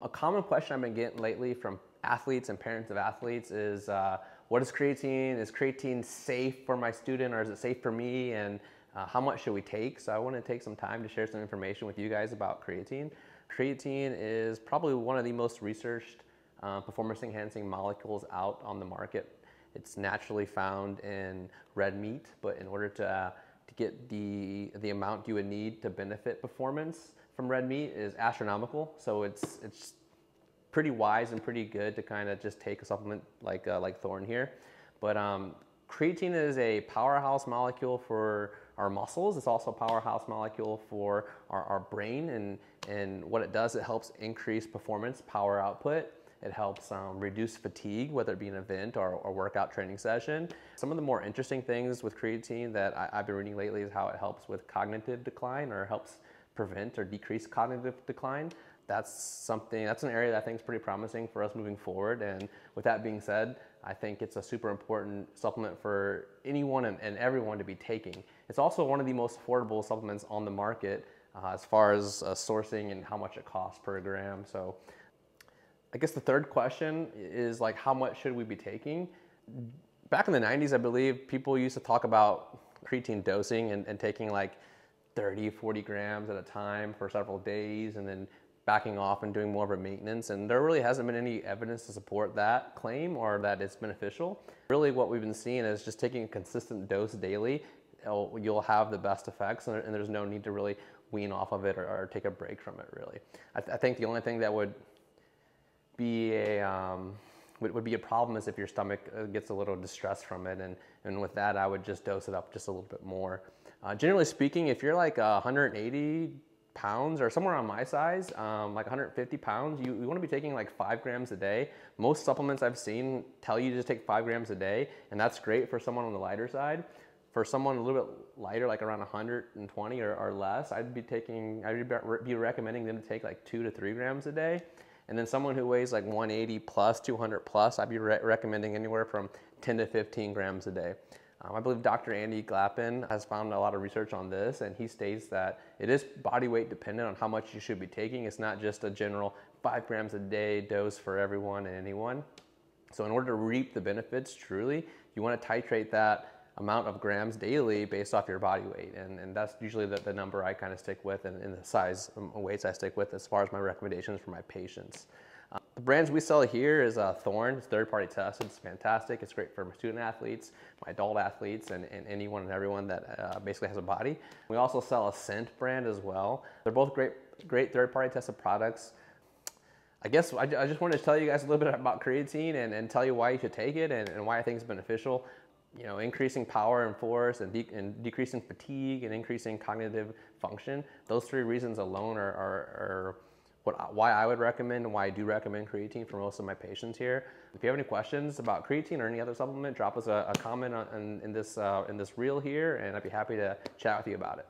A common question I've been getting lately from athletes and parents of athletes is, what is creatine? Is creatine safe for my student, or is it safe for me? And how much should we take? So I want to take some time to share some information with you guys about creatine. Creatine is probably one of the most researched performance enhancing molecules out on the market. It's naturally found in red meat, but in order to get the amount you would need to benefit performance from red meat is astronomical. So it's pretty wise and pretty good to kind of just take a supplement like Thorn here. But creatine is a powerhouse molecule for our muscles. It's also a powerhouse molecule for our brain, and what it does, it helps increase performance, power output. It helps reduce fatigue, whether it be an event or a workout training session. Some of the more interesting things with creatine that I've been reading lately is how it helps with cognitive decline, or helps prevent or decrease cognitive decline. That's an area that I think is pretty promising for us moving forward. And with that being said, I think it's a super important supplement for anyone and everyone to be taking. It's also one of the most affordable supplements on the market as far as sourcing and how much it costs per gram. So I guess the third question is, like, how much should we be taking? Back in the 90s, I believe people used to talk about creatine dosing and taking like 30, 40 grams at a time for several days, and then backing off and doing more of a maintenance. And there really hasn't been any evidence to support that claim or that it's beneficial. Really what we've been seeing is just taking a consistent dose daily, you'll have the best effects, and there's no need to really wean off of it or take a break from it, really. I think the only thing that would be a problem is if your stomach gets a little distressed from it, and with that I would just dose it up just a little bit more. Generally speaking, if you're like 180 pounds or somewhere on my size, like 150 pounds, you want to be taking like 5 grams a day. Most supplements I've seen tell you to just take 5 grams a day, and that's great for someone on the lighter side. For someone a little bit lighter, like around 120 or less, I'd be recommending them to take like 2 to 3 grams a day. And then someone who weighs like 180 plus, 200 plus, I'd be recommending anywhere from 10 to 15 grams a day. I believe Dr. Andy Glappin has found a lot of research on this, and he states that it is body weight dependent on how much you should be taking. It's not just a general 5 grams a day dose for everyone and anyone. So in order to reap the benefits truly, you want to titrate that amount of grams daily based off your body weight, and that's usually the number I kind of stick with, and the size weights I stick with as far as my recommendations for my patients. The brands we sell here is Thorn. It's third-party tested. It's fantastic. It's great for my student athletes, my adult athletes, and anyone and everyone that basically has a body. We also sell a Scent brand as well. They're both great third-party tested products. I guess I just wanted to tell you guys a little bit about creatine and tell you why you should take it and why I think it's beneficial. You know, increasing power and force, and decreasing fatigue, and increasing cognitive function. Those 3 reasons alone are why I would recommend, and why I do recommend creatine for most of my patients here. If you have any questions about creatine or any other supplement, drop us a comment in this reel here, and I'd be happy to chat with you about it.